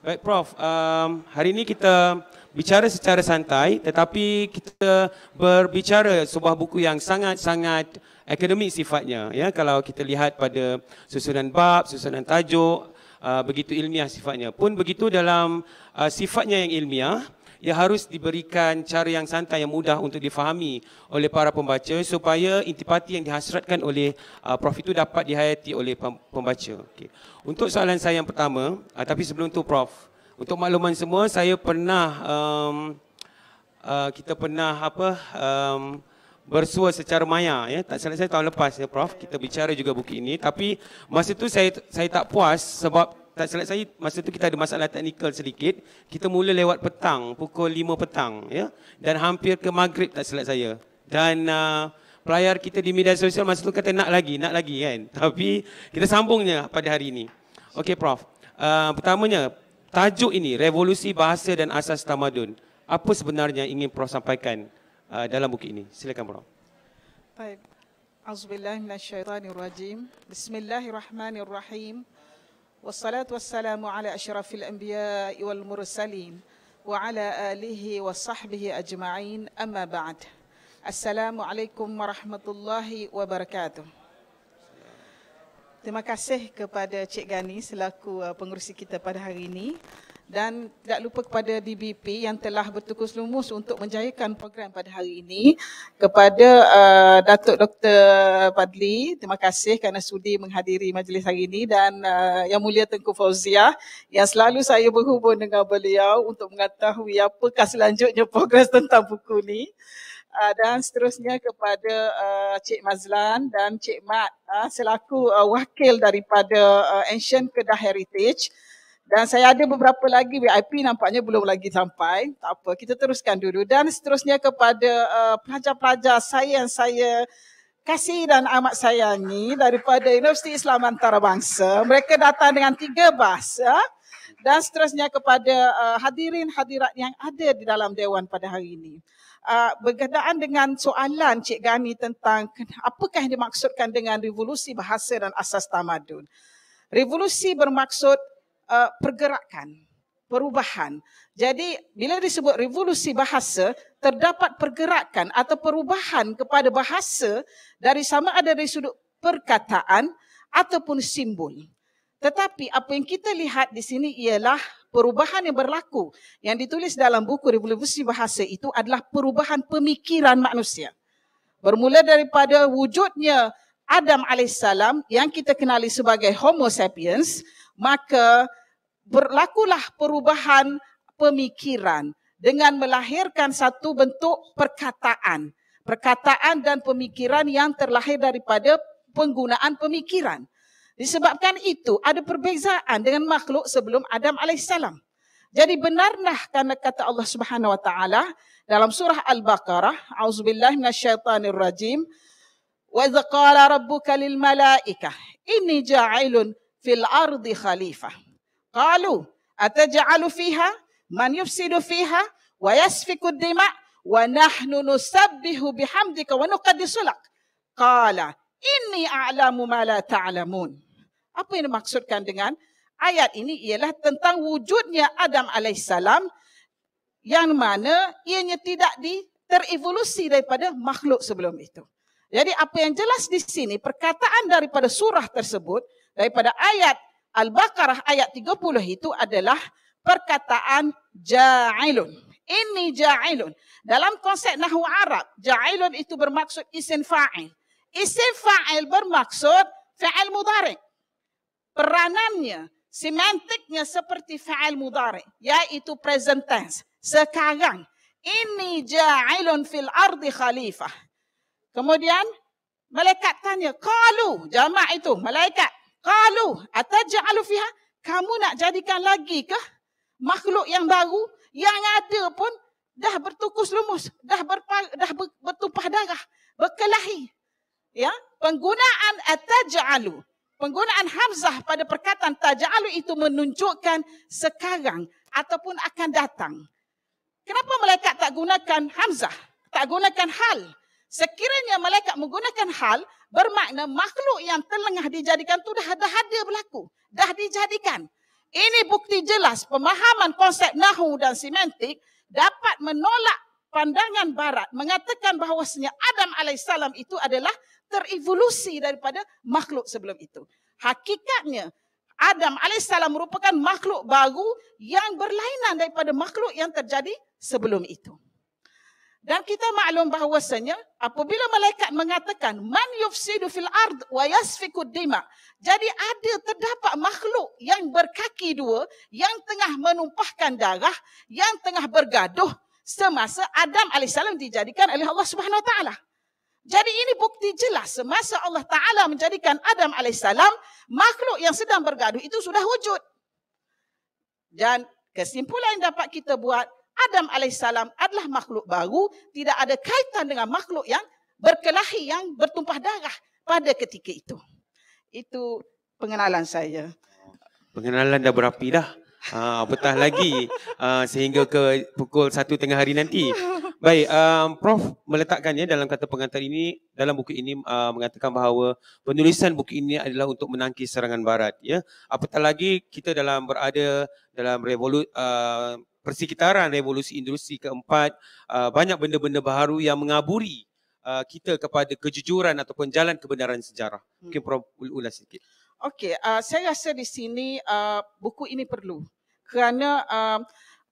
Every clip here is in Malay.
Baik Prof, hari ini kita bicara secara santai tetapi kita berbicara sebuah buku yang sangat-sangat akademik sifatnya. Ya, kalau kita lihat pada susunan bab, susunan tajuk, begitu ilmiah sifatnya. Pun begitu dalam sifatnya yang ilmiah, ia harus diberikan cara yang santai, yang mudah untuk difahami oleh para pembaca supaya intipati yang dihasratkan oleh Prof itu dapat dihayati oleh pembaca. Okay. Untuk soalan saya yang pertama, tapi sebelum itu Prof, untuk makluman semua, saya pernah kita pernah bersua secara maya, ya. Tak salah saya tahun lepas ya Prof, kita bicara juga buku ini, tapi masa itu saya tak puas sebab tak salah saya masa itu kita ada masalah teknikal sedikit. Kita mula lewat petang, pukul 5 petang, ya, dan hampir ke maghrib tak salah saya. Dan pelayar kita di media sosial masa itu kata nak lagi kan. Tapi kita sambungnya pada hari ini. Okey Prof. Pertamanya, tajuk ini Revolusi Bahasa dan Asas Tamadun. Apa sebenarnya ingin Prof sampaikan dalam buku ini? Silakan Prof. Baik. Auzubillahi minasyaitanirrajim. Bismillahirrahmanirrahim. Wassalatu wassalamu ala asyrafil anbiya'i wal mursalin wa ala alihi wa sahbihi ajma'in, amma ba'd. Assalamualaikum warahmatullahi wabarakatuh. Terima kasih kepada Cik Gani selaku pengerusi kita pada hari ini, dan tidak lupa kepada DBP yang telah bertukus lumus untuk menjayakan program pada hari ini. Kepada Datuk Dr. Fadli, terima kasih kerana sudi menghadiri majlis hari ini, dan Yang Mulia Tengku Fauziah yang selalu saya berhubung dengan beliau untuk mengetahui apakah selanjutnya progres tentang buku ini. Dan seterusnya kepada Cik Mazlan dan Cik Mat selaku wakil daripada Ancient Kedah Heritage. Dan saya ada beberapa lagi VIP nampaknya belum lagi sampai. Tak apa, kita teruskan dulu. Dan seterusnya kepada pelajar-pelajar saya yang saya kasih dan amat sayangi daripada Universiti Islam Antarabangsa. Mereka datang dengan 3 bas. Dan seterusnya kepada hadirin hadirat yang ada di dalam Dewan pada hari ini. Berkenaan dengan soalan Cik Gani tentang apakah yang dimaksudkan dengan revolusi bahasa dan asas tamadun. Revolusi bermaksud pergerakan, perubahan. Jadi bila disebut revolusi bahasa, terdapat pergerakan atau perubahan kepada bahasa dari sama ada dari sudut perkataan ataupun simbol. Tetapi apa yang kita lihat di sini ialah perubahan yang berlaku yang ditulis dalam buku Revolusi Bahasa itu adalah perubahan pemikiran manusia. Bermula daripada wujudnya Adam AS yang kita kenali sebagai Homo sapiens, maka berlakulah perubahan pemikiran dengan melahirkan satu bentuk perkataan. Perkataan dan pemikiran yang terlahir daripada penggunaan pemikiran. Disebabkan itu ada perbezaan dengan makhluk sebelum Adam AS. Jadi benarlah kerana kata Allah Subhanahu Wa Taala dalam surah Al-Baqarah, Auzubillahi minasyaitanirrajim, wa idza qala rabbuka lil malaikah inni ja'ilun fil ardi khalifah. Qalu ataj'alu fiha man yufsidu fiha wa yasfiku ad-dima wa nahnu nusabbihu bihamdika wa nuqaddisu lak. Qala inni a'lamu ma la ta'lamun. Apa yang dimaksudkan dengan ayat ini ialah tentang wujudnya Adam alaihissalam yang mana ianya tidak terevolusi daripada makhluk sebelum itu. Jadi apa yang jelas di sini, perkataan daripada surah tersebut, daripada ayat Al-Baqarah ayat 30 itu adalah perkataan ja'ilun. Ini ja'ilun. Dalam konsep nahwu Arab, ja'ilun itu bermaksud isim fa'il. Isim fa'il bermaksud fa'il mudhari'. Peranannya, semantiknya seperti fa'il mudhari', iaitu present tense. Sekarang, ini ja'ilun fil ardi khalifah. Kemudian, malaikat tanya, qalu, jamak itu, malaikat. Qalu ataj'alu fiha, kamu nak jadikan lagi ke makhluk yang baru yang ada pun dah bertukus lumus, dah bertumpah darah, berkelahi. Ya, penggunaan ataj'alu, penggunaan hamzah pada perkataan taj'alu itu menunjukkan sekarang ataupun akan datang. Kenapa malaikat tak gunakan hamzah, tak gunakan hal? Sekiranya malaikat menggunakan hal, bermakna makhluk yang tengah dijadikan tu dah ada berlaku, dah dijadikan. Ini bukti jelas pemahaman konsep nahu dan semantik dapat menolak pandangan barat mengatakan bahawasanya Adam alaihissalam itu adalah terevolusi daripada makhluk sebelum itu. Hakikatnya Adam alaihissalam merupakan makhluk baru yang berlainan daripada makhluk yang terjadi sebelum itu. Dan kita maklum bahawasanya apabila malaikat mengatakan man yufsidu fil ard wa yasfiku dima. Jadi terdapat makhluk yang berkaki dua yang tengah menumpahkan darah, yang tengah bergaduh semasa Adam alaihissalam dijadikan oleh Allah Subhanahu wa taala. Jadi ini bukti jelas semasa Allah Taala menjadikan Adam alaihissalam, makhluk yang sedang bergaduh itu sudah wujud. Dan kesimpulan yang dapat kita buat, Adam alaihissalam adalah makhluk baru, tidak ada kaitan dengan makhluk yang berkelahi, yang bertumpah darah pada ketika itu. Itu pengenalan saya. Pengenalan dah berapi dah. Betah lagi sehingga ke pukul 1 tengah hari nanti. Baik, Prof meletakkannya dalam kata pengantar ini, dalam buku ini mengatakan bahawa penulisan buku ini adalah untuk menangkis serangan barat. Ya, apatah lagi kita berada dalam persekitaran revolusi industri keempat, banyak benda-benda baharu yang mengaburi kita kepada kejujuran ataupun jalan kebenaran sejarah. Mungkin Prof ulas sikit. Okey, saya rasa di sini buku ini perlu kerana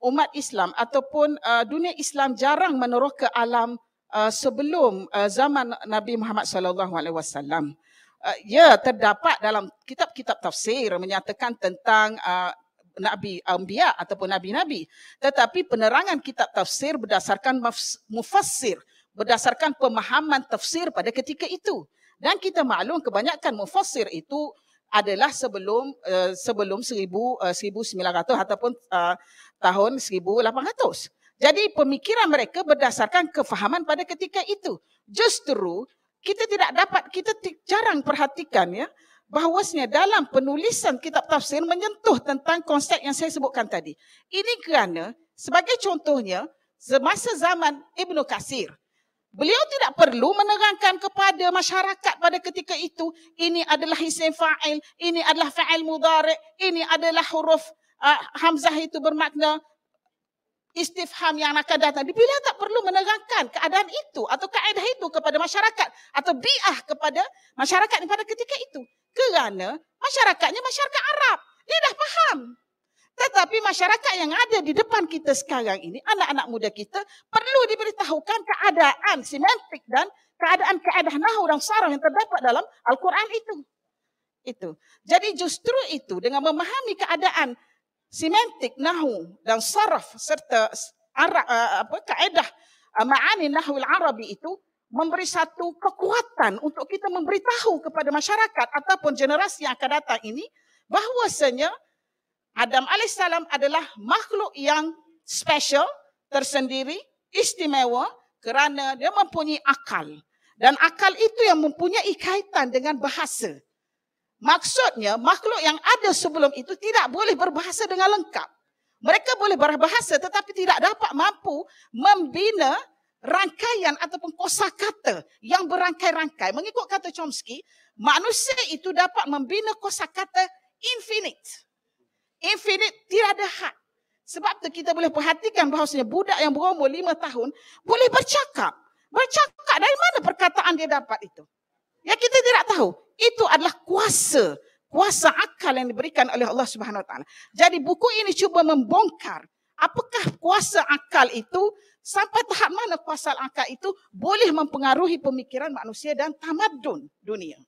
umat Islam ataupun dunia Islam jarang meneroka alam sebelum zaman Nabi Muhammad sallallahu alaihi wasallam. Ya, terdapat dalam kitab-kitab tafsir menyatakan tentang Nabi Anbiya ataupun Nabi-Nabi. Tetapi penerangan kitab tafsir berdasarkan mufassir, berdasarkan pemahaman tafsir pada ketika itu. Dan kita maklum kebanyakan mufassir itu adalah sebelum 1900 ataupun tahun 1800. Jadi pemikiran mereka berdasarkan kefahaman pada ketika itu. Justru kita jarang perhatikan ya, bahawasanya dalam penulisan kitab tafsir menyentuh tentang konsep yang saya sebutkan tadi. Ini kerana sebagai contohnya semasa zaman Ibnu Katsir, beliau tidak perlu menerangkan kepada masyarakat pada ketika itu ini adalah isim fa'il, ini adalah fa'il mudhari', ini adalah huruf hamzah itu bermakna istifham yang akan datang. Beliau tak perlu menerangkan keadaan itu atau kaedah itu kepada masyarakat atau bi'ah kepada masyarakat pada ketika itu. Kerana masyarakatnya masyarakat Arab. Dia dah faham. Tetapi masyarakat yang ada di depan kita sekarang ini, anak-anak muda kita, perlu diberitahukan keadaan semantik dan keadaan kaedah nahwu dan saraf yang terdapat dalam Al-Quran itu. Jadi justru itu dengan memahami keadaan semantik nahwu dan saraf serta kaedah ma'ani nahwil arabi itu memberi satu kekuatan untuk kita memberitahu kepada masyarakat ataupun generasi yang akan datang ini bahawasanya Adam alaihissalam adalah makhluk yang special, tersendiri, istimewa kerana dia mempunyai akal. Dan akal itu yang mempunyai kaitan dengan bahasa. Maksudnya makhluk yang ada sebelum itu tidak boleh berbahasa dengan lengkap. Mereka boleh berbahasa tetapi tidak dapat mampu membina rangkaian ataupun kosakata yang berangkai-rangkai. Mengikut kata Chomsky, manusia itu dapat membina kosakata infinite. Infinite, tidak ada had. Sebab tu kita boleh perhatikan bahawasanya budak yang berumur 5 tahun boleh bercakap. Bercakap dari mana perkataan dia dapat itu? Ya kita tidak tahu. Itu adalah kuasa akal yang diberikan oleh Allah Subhanahu Wa Taala. Jadi buku ini cuba membongkar apakah kuasa akal itu, sampai tahap mana kuasa akal itu boleh mempengaruhi pemikiran manusia dan tamadun dunia.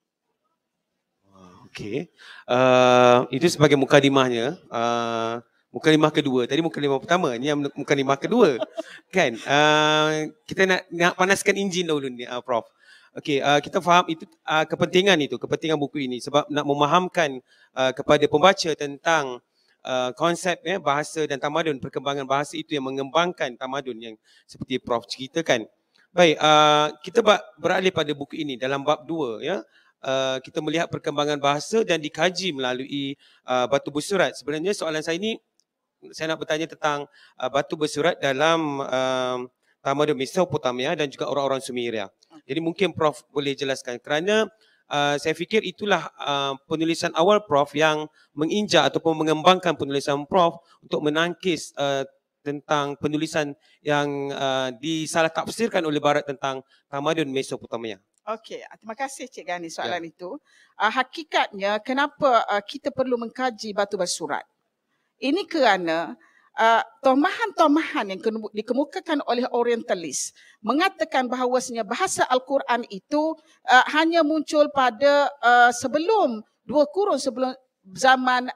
Okey. Itu sebagai mukadimahnya. Mukadimah kedua. Tadi mukadimah pertama, ni yang mukadimah kedua. Kan? Kita nak panaskan enjin dahulu ni, Prof. Okey, kita faham itu kepentingan buku ini sebab nak memahamkan kepada pembaca tentang konsep bahasa dan tamadun, perkembangan bahasa itu yang mengembangkan tamadun yang seperti Prof ceritakan. Baik, kita beralih pada buku ini dalam bab 2 ya. Kita melihat perkembangan bahasa dan dikaji melalui batu bersurat. Sebenarnya soalan saya ini, saya nak bertanya tentang batu bersurat dalam tamadun Mesopotamia dan juga orang-orang Sumeria. Jadi mungkin Prof boleh jelaskan kerana saya fikir itulah penulisan awal Prof yang menginjak ataupun mengembangkan penulisan Prof untuk menangkis tentang penulisan yang disalah tafsirkan oleh Barat tentang tamadun Mesopotamia. Okey, terima kasih Cik Gani soalan itu. Hakikatnya kenapa kita perlu mengkaji batu bersurat? Ini kerana tomahan-tomahan yang dikemukakan oleh orientalis mengatakan bahawasanya bahasa Al-Quran itu hanya muncul pada sebelum 2 kurun sebelum zaman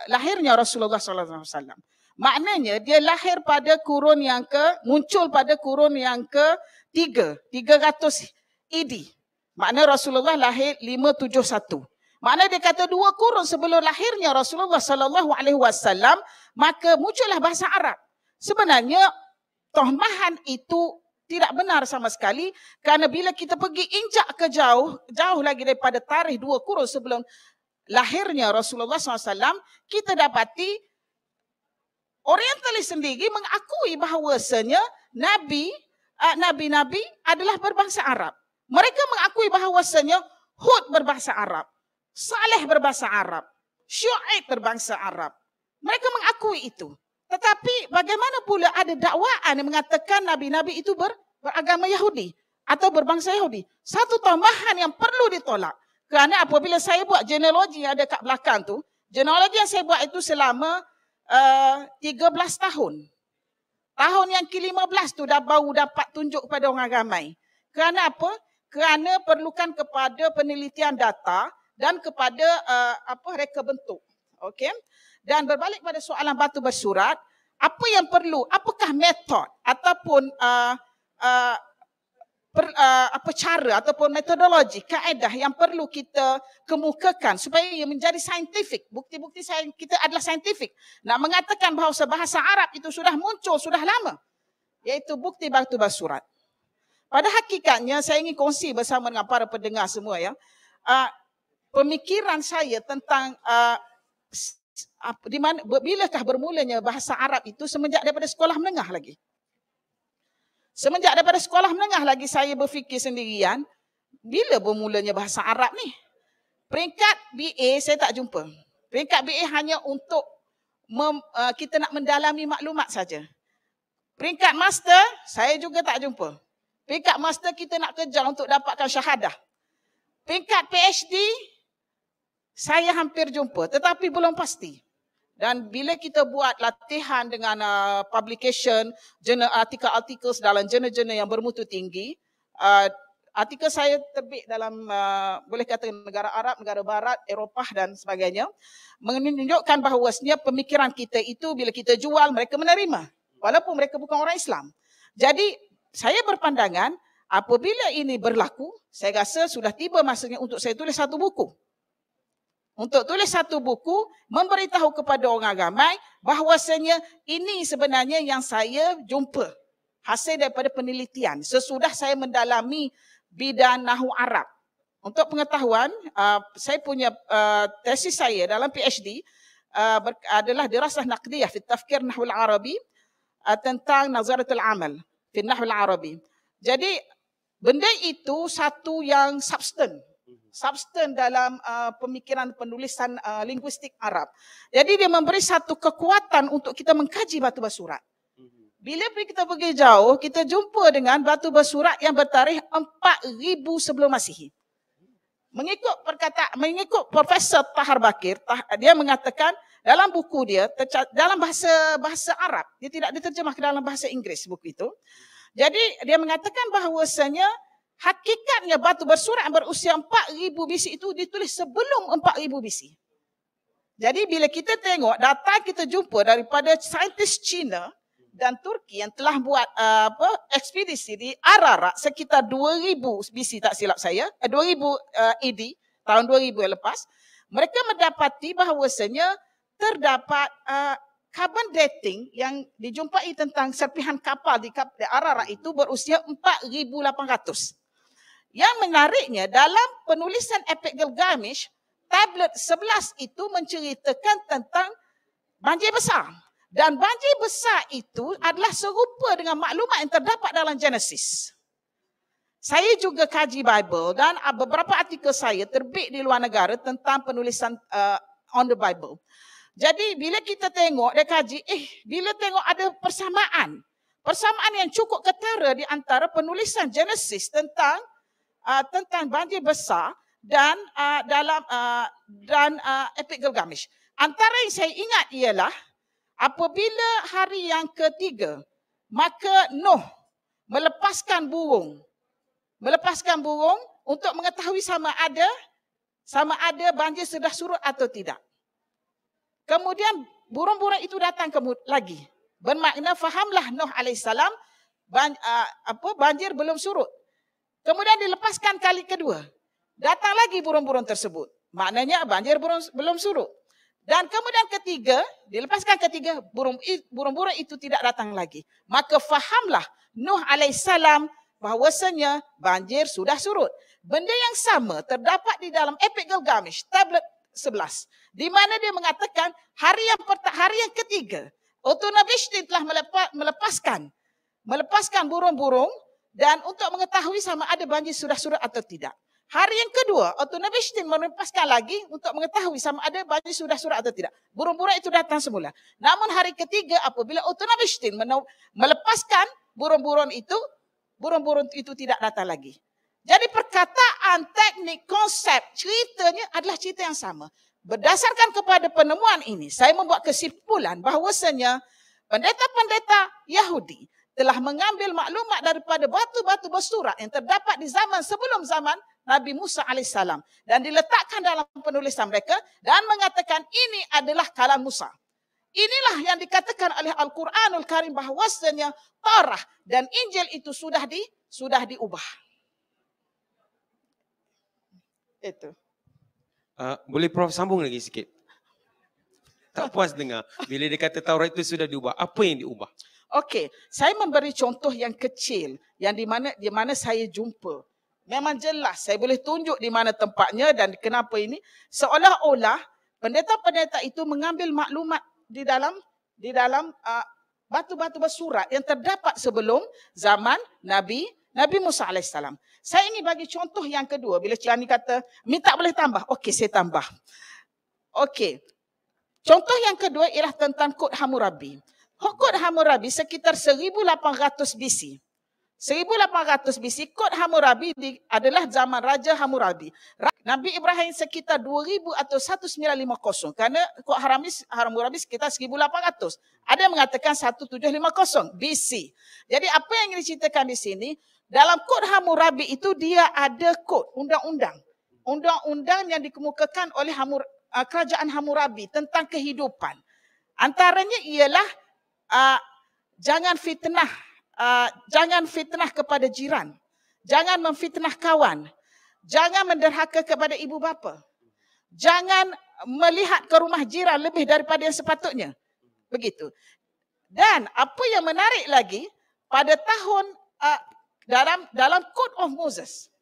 lahirnya Rasulullah sallallahu alaihi wasallam. Maknanya dia lahir pada kurun yang muncul pada kurun yang ke-3, 300 ED. Makna Rasulullah lahir 571. Makna dia kata 2 kurun sebelum lahirnya Rasulullah sallallahu alaihi wasallam maka muncullah bahasa Arab. Sebenarnya tohmahan itu tidak benar sama sekali kerana bila kita pergi injak ke jauh lagi daripada tarikh 2 kurun sebelum lahirnya Rasulullah SAW, kita dapati orientalis sendiri mengakui bahawasanya nabi-nabi adalah berbangsa Arab. Mereka mengakui bahawasanya Hud berbahasa Arab, Saleh berbahasa Arab, Syuaib berbangsa Arab. Mereka mengakui itu. Tetapi bagaimana pula ada dakwaan yang mengatakan nabi-nabi itu beragama Yahudi atau berbangsa Yahudi? Satu tambahan yang perlu ditolak. Kerana apabila saya buat genealogi yang ada kat belakang tu, genealogi yang saya buat itu selama 13 tahun. Tahun yang ke-15 tu baru dapat tunjuk kepada orang ramai. Kerana apa? Kerana perlukan kepada penelitian data dan kepada reka bentuk. Okey. Dan berbalik pada soalan batu bersurat, apa yang perlu? Apakah metod ataupun cara ataupun metodologi, kaedah yang perlu kita kemukakan supaya ia menjadi saintifik? Bukti-bukti kita adalah saintifik. Nak mengatakan bahawa bahasa Arab itu sudah muncul sudah lama, iaitu bukti batu bersurat. Pada hakikatnya saya ingin kongsi bersama dengan para pendengar semua ya. Pemikiran saya tentang di mana bilakah bermulanya bahasa Arab itu semenjak daripada sekolah menengah lagi. Semenjak daripada sekolah menengah lagi saya berfikir sendirian, bila bermulanya bahasa Arab ni? Peringkat BA saya tak jumpa. Peringkat BA hanya untuk kita nak mendalami maklumat saja. Peringkat master saya juga tak jumpa. Peringkat master kita nak kejar untuk dapatkan syahadah. Peringkat PhD saya hampir jumpa tetapi belum pasti. Dan bila kita buat latihan dengan publication, artikel-artikel dalam jurnal-jurnal yang bermutu tinggi, artikel saya terbit dalam boleh kata negara Arab, negara Barat, Eropah dan sebagainya, menunjukkan bahawasanya pemikiran kita itu bila kita jual mereka menerima walaupun mereka bukan orang Islam. Jadi saya berpandangan apabila ini berlaku, saya rasa sudah tiba masanya untuk saya tulis satu buku. Untuk tulis satu buku, memberitahu kepada orang ramai bahawasanya ini sebenarnya yang saya jumpa. Hasil daripada penelitian. Sesudah saya mendalami bidang Nahwu Arab. Untuk pengetahuan, saya punya tesis saya dalam PhD adalah dirasah naqdiyah fi tafkir Nahwu Arabi tentang nazaratul amal fi Nahwu Arabi. Jadi benda itu satu yang substan dalam pemikiran penulisan linguistik Arab. Jadi dia memberi satu kekuatan untuk kita mengkaji batu bersurat. Bila kita pergi jauh, kita jumpa dengan batu bersurat yang bertarikh 4000 sebelum Masihi. Mengikut Profesor Tahar Bakir, dia mengatakan dalam buku dia, dalam bahasa Arab, dia tidak diterjemah ke dalam bahasa Inggeris buku itu. Jadi dia mengatakan bahawasanya hakikatnya batu bersurat yang berusia 4000 BC itu ditulis sebelum 4000 BC. Jadi bila kita tengok data kita jumpa daripada saintis Cina dan Turki yang telah buat ekspedisi di Ararat sekitar 2000 BC tak silap saya, 2000 AD, tahun 2000 yang lepas, mereka mendapati bahawasanya terdapat carbon dating yang dijumpai tentang serpihan kapal di Ararat itu berusia 4800. Yang menariknya dalam penulisan Epik Gilgamesh, tablet 11 itu menceritakan tentang banjir besar. Dan banjir besar itu adalah serupa dengan maklumat yang terdapat dalam Genesis. Saya juga kaji Bible dan beberapa artikel saya terbit di luar negara tentang penulisan on the Bible. Jadi bila kita tengok dan kaji, bila tengok ada persamaan yang cukup ketara di antara penulisan Genesis tentang banjir besar dan Epik Gilgamesh. Antara yang saya ingat ialah apabila hari yang ketiga, maka Nuh melepaskan burung untuk mengetahui sama ada banjir sudah surut atau tidak. Kemudian burung-burung itu datang lagi. Bermakna fahamlah Nuh alaihissalam banjir belum surut. Kemudian dilepaskan kali kedua. Datang lagi burung-burung tersebut. Maknanya banjir belum surut. Dan kemudian dilepaskan ketiga, burung-burung itu tidak datang lagi. Maka fahamlah Nuh alaihissalam bahawasanya banjir sudah surut. Benda yang sama terdapat di dalam Epik Gilgamesh, tablet 11. Di mana dia mengatakan hari yang ketiga, Utnapishtim telah melepaskan burung-burung dan untuk mengetahui sama ada banjir sudah surut atau tidak. Hari yang kedua, Utnapishtim melepaskan lagi untuk mengetahui sama ada banjir sudah surut atau tidak. Burung-burung itu datang semula. Namun hari ketiga apabila Utnapishtim melepaskan burung-burung itu tidak datang lagi. Jadi perkataan, teknik, konsep, ceritanya adalah cerita yang sama. Berdasarkan kepada penemuan ini, saya membuat kesimpulan bahawasanya pendeta-pendeta Yahudi telah mengambil maklumat daripada batu-batu bersurat yang terdapat di zaman sebelum zaman Nabi Musa alaihissalam dan diletakkan dalam penulisan mereka dan mengatakan ini adalah kalam Musa. Inilah yang dikatakan oleh Al-Quranul Karim bahawasanya Taurat dan Injil itu sudah diubah. Itu. Boleh Prof sambung lagi sikit? Tak puas dengar bila dia kata Taurat itu sudah diubah. Apa yang diubah? Okey, saya memberi contoh yang kecil yang di mana saya jumpa. Memang jelas saya boleh tunjuk di mana tempatnya dan kenapa ini. Seolah-olah pendeta-pendeta itu mengambil maklumat di dalam batu-batu bersurat yang terdapat sebelum zaman Nabi Musa alaihissalam. Saya ingin bagi contoh yang kedua. Bila Cik Ani kata, minta boleh tambah. Okey, saya tambah. Okey. Contoh yang kedua ialah tentang Kod Hammurabi. Kod Hammurabi sekitar 1800 BC. 1800 BC, Kod Hammurabi adalah zaman Raja Hammurabi. Nabi Ibrahim sekitar 2000 atau 1950. Kerana Kod Hammurabi sekitar 1800. Ada yang mengatakan 1750 BC. Jadi apa yang diceritakan di sini, dalam Kod Hammurabi itu dia ada kod, undang-undang. Undang-undang yang dikemukakan oleh kerajaan Hammurabi tentang kehidupan. Antaranya ialah jangan fitnah kepada jiran. Jangan memfitnah kawan. Jangan menderhaka kepada ibu bapa. Jangan melihat ke rumah jiran lebih daripada yang sepatutnya. Begitu. Dan apa yang menarik lagi, pada tahun dalam Code of Moses.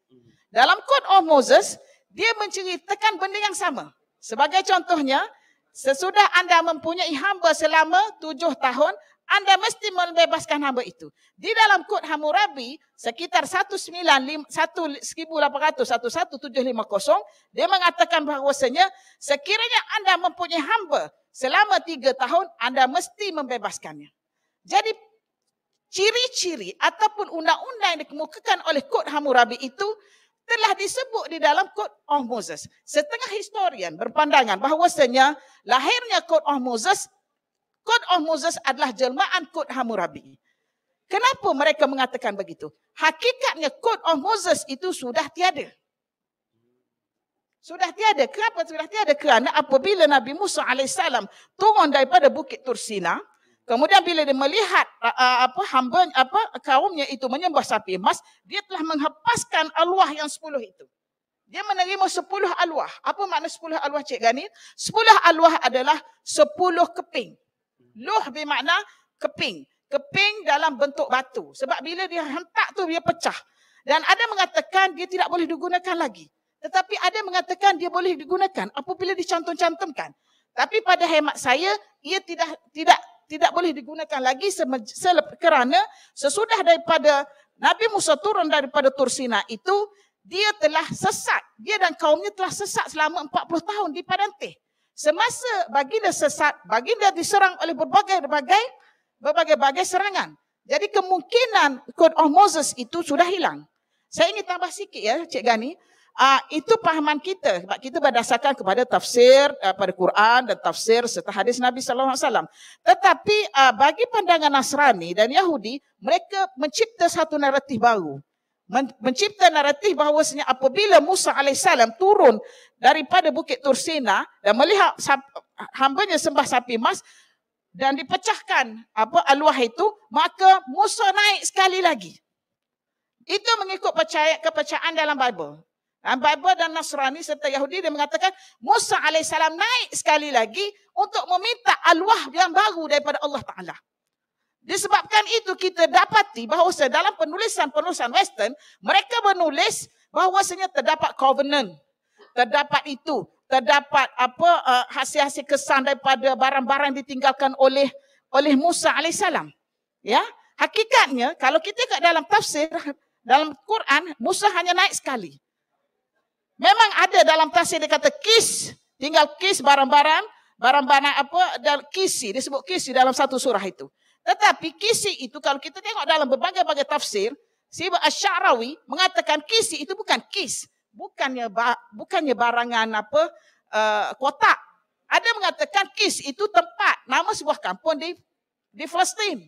Dalam Code of Moses, dia menceritakan benda yang sama. Sebagai contohnya, sesudah anda mempunyai hamba selama 7 tahun, anda mesti membebaskan hamba itu. Di dalam Kod Hammurabi, sekitar 1800 atau 1750, dia mengatakan bahawasanya sekiranya anda mempunyai hamba selama 3 tahun, anda mesti membebaskannya. Jadi, ciri-ciri ataupun undang-undang yang dikemukakan oleh Kod Hammurabi itu telah disebut di dalam Code of Moses. Setengah historian berpandangan bahawasanya lahirnya Code of Moses adalah jelmaan Kod Hammurabi. Kenapa mereka mengatakan begitu? Hakikatnya Code of Moses itu sudah tiada. Sudah tiada. Kenapa sudah tiada? Kerana apabila Nabi Musa alaihissalam turun daripada Bukit Tursina, kemudian bila dia melihat kaumnya itu menyembah sapi emas, dia telah menghapaskan alwah yang 10 itu. Dia menerima 10 alwah. Apa makna 10 alwah, Cik Gani? 10 alwah adalah 10 keping. Luh bermakna keping. Keping dalam bentuk batu. Sebab bila dia hentak tu dia pecah. Dan ada mengatakan dia tidak boleh digunakan lagi. Tetapi ada mengatakan dia boleh digunakan apabila dicantum-cantumkan. Tapi pada hemat saya, ia tidak boleh digunakan lagi kerana sesudah daripada Nabi Musa turun daripada Tur Sina itu, dia telah sesat. Dia dan kaumnya telah sesat selama 40 tahun di padang teh. Semasa baginda sesat, baginda diserang oleh berbagai serangan. Jadi kemungkinan Code of Moses itu sudah hilang. Saya ingin tambah sikit ya, Cik Gani. Itu pahaman kita. Sebab kita berdasarkan kepada tafsir pada Quran dan tafsir serta hadis Nabi SAW. Tetapi bagi pandangan Nasrani dan Yahudi, mereka mencipta satu naratif baru. Mencipta naratif bahawasanya apabila Musa AS turun daripada Bukit Tur Sina dan melihat hambanya sembah sapi emas dan dipecahkan aluah itu, maka Musa naik sekali lagi. Itu mengikut kepercayaan dalam Bible. Dalam Bible dan Nasrani serta Yahudi, dia mengatakan Musa AS naik sekali lagi untuk meminta aluah yang baru daripada Allah Ta'ala. Disebabkan itu kita dapati bahawa dalam penulisan Western, mereka menulis bahawasanya terdapat covenant, terdapat itu, terdapat hasil-hasil kesan daripada barang-barang ditinggalkan oleh Musa AS. Ya, hakikatnya kalau kita kat dalam tafsir dalam Quran, Musa hanya naik sekali. Memang ada dalam tafsir dia kata kis, tinggal kis barang-barang dan kisi, disebut kisi dalam satu surah itu. Tetapi kisi itu kalau kita tengok dalam berbagai-bagai tafsir, si Asy-Sya'rawi mengatakan kisi itu bukan kis, bukannya barangan kotak. Ada mengatakan kis itu tempat, nama sebuah kampung di Palestin.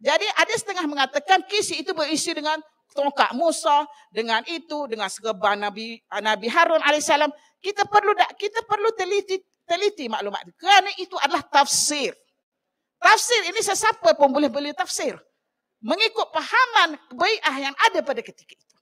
Jadi ada setengah mengatakan kisi itu berisi dengan tongkat Musa, dengan serban Nabi Harun alaihissalam. Kita perlu teliti maklumat itu, kerana itu adalah tafsir. Tafsir ini sesiapa pun boleh beli tafsir mengikut pahaman bai'ah yang ada pada ketika itu.